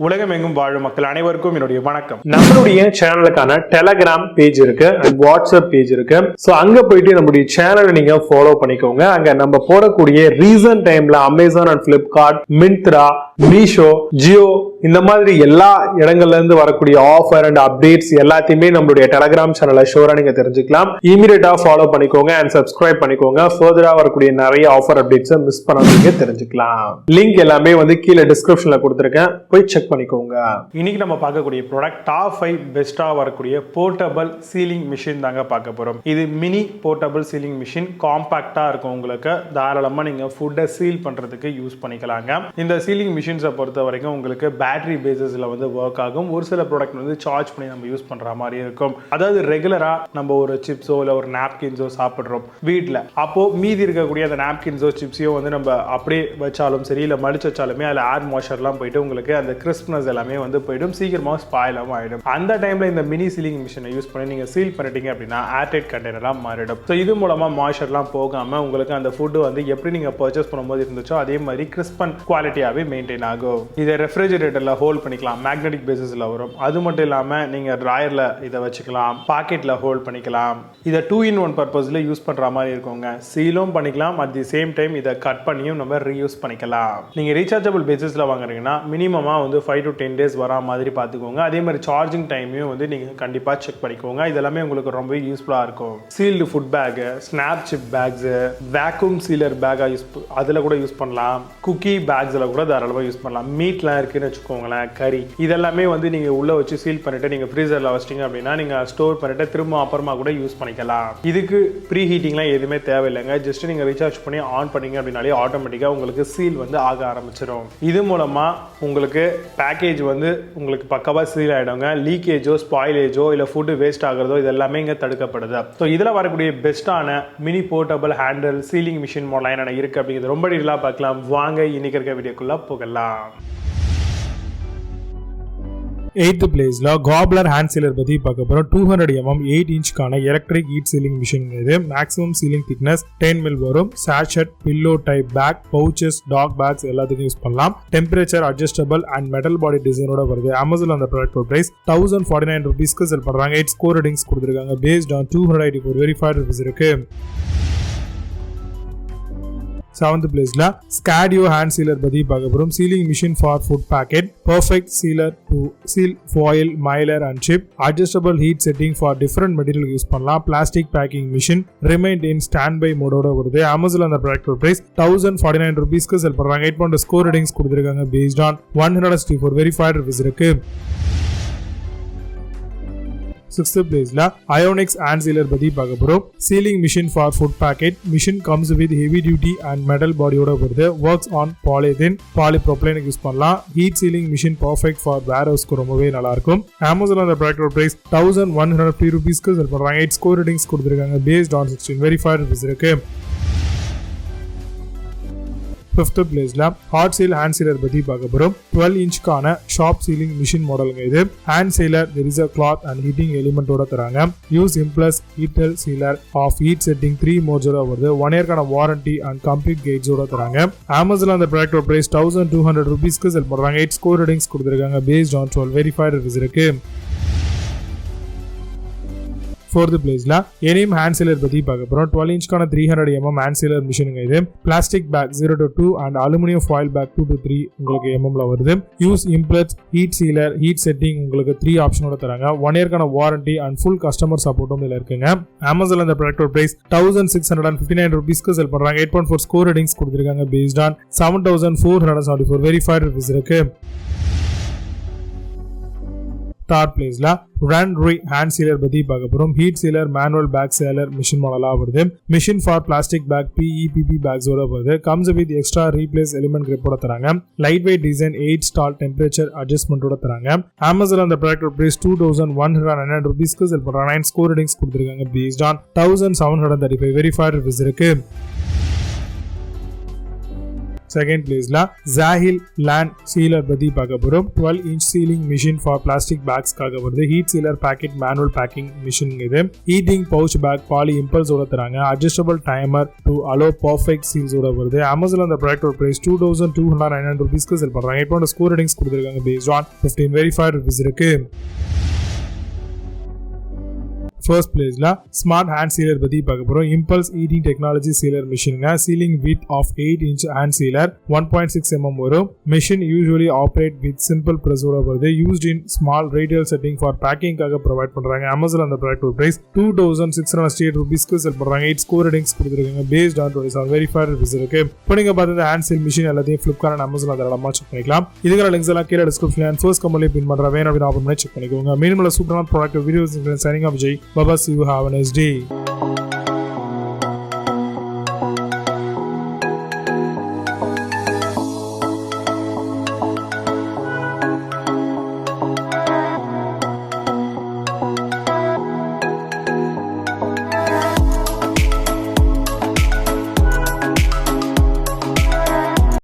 உலகமெங்கும் வாழும் மக்கள் அனைவருக்கும் என்னுடைய வணக்கம். நம்மளுடைய சேனலுக்கான டெலகிராம் பேஜ் இருக்கு அண்ட் வாட்ஸ்அப் பேஜ் இருக்கு. ஸோ அங்க போயிட்டு நம்மளுடைய சேனலை நீங்க ஃபாலோ பண்ணிக்கோங்க. அங்க நம்ம போடக்கூடிய ரீசன்ட் டைம்ல Amazon and Flipkart, Myntra, Meesho, Jio இந்த மாதிரி எல்லா இடங்கள்ல இருந்து வரக்கூடிய ஆஃபர் அண்ட் அப்டேட்ஸ் எல்லாத்தையுமே நம்மளுடைய டெலகிராம் சேனலை ஷோரா நீங்க தெரிஞ்சுக்கலாம். இமீடியட்டா ஃபாலோ பண்ணிக்கோங்க அண்ட் சப்ஸ்கிரைப் பண்ணிக்கோங்க. ஃபர்தரா வரக்கூடிய நிறைய ஆஃபர் அப்டேட்ஸை மிஸ் பண்ணாதீங்க, தெரிஞ்சுக்கலாம். லிங்க் எல்லாமே கீழே டிஸ்கிரிப்ஷன்ல கொடுத்துருக்கேன், போய் செக் பண்ணிக்கோங்க. இன்னைக்கு நம்ம பார்க்கக்கூடிய ப்ராடக்ட் டாப் 5 பெஸ்டா வரக்கூடிய போர்ட்டபிள் சீலிங் மிஷின் தாங்க பார்க்க போறோம். இது மினி போர்ட்டபிள் சீலிங் மிஷின், காம்பாக்டா இருக்கும். உங்களுக்கு தாராளமா நீங்க ஃபுட்டை சீல் பண்றதுக்கு யூஸ் பண்ணிக்கலாங்க. இந்த சீலிங் மிஷின்ஸை பொறுத்த வரைக்கும் உங்களுக்கு பேட்டரி பேசிஸ்ல ஒர்க் ஆகும். ஒரு சில ப்ராடக்ட் சார்ஜ் பண்ணி நம்ம யூஸ் பண்ற மாதிரி இருக்கும். அதாவது ரெகுலரா நம்ம ஒரு சிப்ஸோ இல்ல ஒரு நாப்கின்ஸோ சாப்பிடுறோம் வீட்டில், அப்போ மீதி இருக்கக்கூடிய அந்த நாப்கின்ஸோ சிப்ஸையோ நம்ம அப்படியே வச்சாலும் சரி இல்ல மடிச்சு வச்சாலுமே அதில் ஏர் மாய்ஸ்சர்லாம் போயிட்டு உங்களுக்கு அந்த கிறிஸ்ப்னஸ் எல்லாமே போயிடும், சீக்கிரமாக ஸ்பாயிலாக ஆகிடும். அந்த டைமில் இந்த மினி சீலிங் மிஷினை யூஸ் பண்ணி நீங்கள் சீல் பண்ணிட்டீங்க அப்படின்னா ஏர்டைட் கண்டெய்னராக மாறிடும். ஸோ இது மூலமாக மாய்ஸ்சர்லாம் போகாமல் உங்களுக்கு அந்த ஃபுட்டு எப்படி நீங்கள் பர்ச்சேஸ் பண்ணும்போது இருந்துச்சோ அதே மாதிரி கிறிஸ்ப் அண்ட் குவாலிட்டியாகவே மெயின்டைன் ஆகும். இதை ரெஃப்ரிஜரேட்டரில் ஹோல்ட் பண்ணிக்கலாம், மேக்னெட்டிக் பேசிஸில் வரும். அது மட்டும் இல்லாமல் நீங்கள் ட்ராயரில் இதை வச்சுக்கலாம், பாக்கெட்டில் ஹோல்ட் பண்ணிக்கலாம். இதை 2-in-1 பர்பஸில் யூஸ் பண்ணுற மாதிரி இருக்குங்க. சீலும் பண்ணிக்கலாம், அட் தி சேம் டைம் இதை கட் பண்ணியும் நம்ம ரீயூஸ் பண்ணிக்கலாம். நீங்கள் ரீசார்ஜபிள் பேசிஸில் வாங்குறீங்கன்னா மினிமமாக 5 to 10 days வரா மாதிரி பார்த்துக்கோங்க. அதே மாதிரி சார்ஜிங் டைமையும் நீங்கள் கண்டிப்பாக செக் பண்ணிக்கோங்க. இதெல்லாமே உங்களுக்கு ரொம்ப யூஸ்ஃபுல்லாக இருக்கும். Sealed food bag, snap zip bags, vacuum sealer பேக்காக அதில் கூட யூஸ் பண்ணலாம். குக்கி பேக்ஸில் கூட தாராளமாக யூஸ் பண்ணலாம். மீட்லாம் இருக்குன்னு வச்சுக்கோங்களேன், கறி இதெல்லாமே நீங்கள் உள்ளே வச்சு சீல் பண்ணிவிட்டு நீங்கள் ஃப்ரீசரில் வச்சிட்டிங்க அப்படின்னா நீங்கள் ஸ்டோர் பண்ணிவிட்டு திரும்ப அப்புறமா கூட யூஸ் பண்ணிக்கலாம். இதுக்கு ப்ரீ ஹீட்டிங்லாம் எதுவுமே தேவையில்லைங்க. ஜஸ்ட் நீங்கள் ரீசார்ஜ் பண்ணி ஆன் பண்ணிங்க அப்படின்னாலே ஆட்டோமேட்டிக்காக உங்களுக்கு சீல் ஆக ஆரம்பிச்சிடும். இது மூலமாக உங்களுக்கு பேக்கேஜ் உங்களுக்கு பக்கவாக சீல் ஆகிடுங்க. லீக்கேஜோ ஸ்பாயிலேஜோ இல்லை ஃபுட்டு வேஸ்ட் ஆகிறதோ இதெல்லாமே இங்கே தடுக்கப்படுது. ஸோ இதில் வரக்கூடிய பெஸ்ட்டான mini portable handle sealing machine model என்ன இருக்குது அப்படிங்கிறது ரொம்ப டீலாக பார்க்கலாம். வாங்க இன்னைக்கு இருக்க வீடியோக்குள்ளே போகலாம். 8th பிளேஸ்ல Gobbler hand sealer பத்தி பார்க்க போறோம். 200 mm 8 inch-கான எலக்ட்ரிக் ஹீட் சீலிங் மிஷின். இது மேக்ஸிமம் சீலிங் திக்னஸ் 10 mm வரும். Sachet, pillow type bag, pouches, டாக் பேக்ஸ் எல்லாத்துக்கும் யூஸ் பண்ணலாம். Temperature adjustable and metal body டிசைனோட வருது. அமேசான் அந்த ப்ராடக்ட் பிரைஸ் 1049 rupees-க்கு செல் பண்றாங்க. 8 ஸ்கோர் ரேட்டிங்ஸ் கொடுத்திருக்காங்க. பேஸ்ட் ஆன் 284 வெரிஃபைட் ரிவ்யூஸ் இருக்கு. 7th பிளேஸ்ல Skadioo hand sealer பத்தி பார்க்க போறோம். Sealing machine for food packet, perfect sealer to seal foil, mailer and chip, adjustable heat setting for different material use பண்ணலாம். Plastic packing machine, remained in standby மோடோட வருது. Amazon அந்த product price 1049 rupees-க்கு sell பண்றாங்க. 8 score ratings கொடுத்திருக்காங்க. Based on 164 verified reviews இருக்கு. 6th பிளேஸ்ல Ionix hand sealer பத்தி பார்க்க போறோம். Sealing machine for food packet, machine comes with heavy duty and metal பாடியோட வருது. ஒர்க்ஸ் ஆன் பாலிதீன், பாலிப்ரோப்ளைனுக்கு யூஸ் பண்ணலாம். Heat sealing machine perfect for வேர் ஹவுஸ்க்கு ரொம்பவே நல்லா இருக்கும். அமேசான் அந்த ப்ராடக்ட் பிரைஸ் 1150 rupees-க்கு செல் பண்றாங்க. 8 ஸ்கோர் ரேட்டிங்ஸ் கொடுத்திருக்காங்க. பேஸ்ட் ஆன் 16 வெரிஃபைட் ரிவ்யூஸ் இருக்கு. 5th பிளேஸ்ல Hotseal hand sealer பத்தி பார்க்க போறோம். 12 inch-கான ஷாப் சீலிங் மிஷின் மாடலுங்க இது. Hand sealer, there is a cloth and heating element ஓட தராங்க. Use impulse heater sealer of heat setting 3 modes ஓட வருது. 1 year-கான வாரண்டி அண்ட் கம்ப்ளீட் கைட்ஸ் ஓட தராங்க. அமேசான் அந்த ப்ராடக்ட் பிரைஸ் 1200 rupees-க்கு செல் பண்றாங்க. 8 ஸ்கோர் ரேட்டிங்ஸ் கொடுத்திருக்காங்க. பேஸ்ட் ஆன் 12 வெரிஃபைட் ரிவ்யூஸ் இருக்கு. 4th பிளேஸ்ல Enem hand sealer பத்தி பார்க்க போறோம். 12 inch-கான 300 mm hand sealer மிஷினுங்க இது. Plastic bag 0 to 2 and aluminium foil bag 2 to 3 உங்களுக்கு mm-ல வருது. Use impulse heat sealer, heat setting உங்களுக்கு 3 ஆப்ஷனோட தராங்க. 1 year-கான வாரண்டி அண்ட் ஃபுல் கஸ்டமர் சப்போர்ட்டும் இதுல இருக்குங்க. அமேசான் அந்த ப்ராடக்ட் பிரைஸ் 1659 rupees-க்கு செல் பண்றாங்க. 8.4 ஸ்கோர் ரேட்டிங்ஸ் கொடுத்திருக்காங்க. பேஸ்ட் ஆன் 7474 வெரிஃபைட் ரிவ்யூஸ் இருக்கு. 3rd பிளேஸ்ல RunRuii hand sealer பத்தி பார்க்க போறோம். Heat sealer, manual bag sealer machine மாடலா வருது. Machine for plastic bag, PE/PP bags ஓட வருது. Comes with extra replace element கிரிப்போட தராங்க. லைட் வெயிட் டிசைன், 8 ஸ்டால் டெம்பரேச்சர் அட்ஜஸ்ட்மெண்டோட தராங்க. அமேசான் அந்த ப்ராடக்ட் பிரைஸ் 2109 rupees-க்கு செல் பண்றாங்க. 9 ஸ்கோர் ரேட்டிங்ஸ் கொடுத்திருக்காங்க. பேஸ்ட் ஆன் 1735 வெரிஃபைட் ரிவ்யூஸ் இருக்கு. செகண்ட் பிளேஸ்ல Zegel and Smart பத்தி பார்க்க போறோம். 12-inch sealing machine for plastic bags காக வருது. heat sealer packet manual packing machine இது. heating pouch bag poly impulse ஓட தராங்க. adjustable timer to allow perfect seals ஓட வருது. Amazon அந்த ப்ராடக்ட் பிரைஸ் 2299 ரூபீஸ்க்கு செல் பண்றாங்க. இப்போ அந்த ஸ்கோர் ரேட்டிங்ஸ் கொடுத்திருக்காங்க based on 15 verified reviews இருக்கு. First place la smart hand sealer பத்தி பார்க்க போறோம். impulse heating technology sealer machine sealing width of 8-inch hand sealer 1.6 mm வரும். machine usually operate with simple press ஓட வருது. used in small retail setting for packing காக provide பண்றாங்க. Amazon அந்த product price 2668 ரூபீஸ்க்கு செல் பண்றாங்க. 8 ஸ்கோர் ரேட்டிங்ஸ் கொடுத்திருக்காங்க based on 27 verified reviews இருக்கு. இப்போ நீங்க பார்த்த hand seal machine எல்லாத்தையும் Flipkart and Amazon அதெல்லாம் செக் பண்ணிக்கலாம். இதுக்கான லிங்க்ஸ் எல்லாம் கீழ டிஸ்கிரிப்ஷன்ல and first கமெண்ட்ல பின் பண்ற வேணும் அப்படினா ஆபன் பண்ணி செக் பண்ணிக்கோங்க. மீண்டும் செக் சூப்பரான product videos signing off Vijay. Bye bye, see you, have a nice day.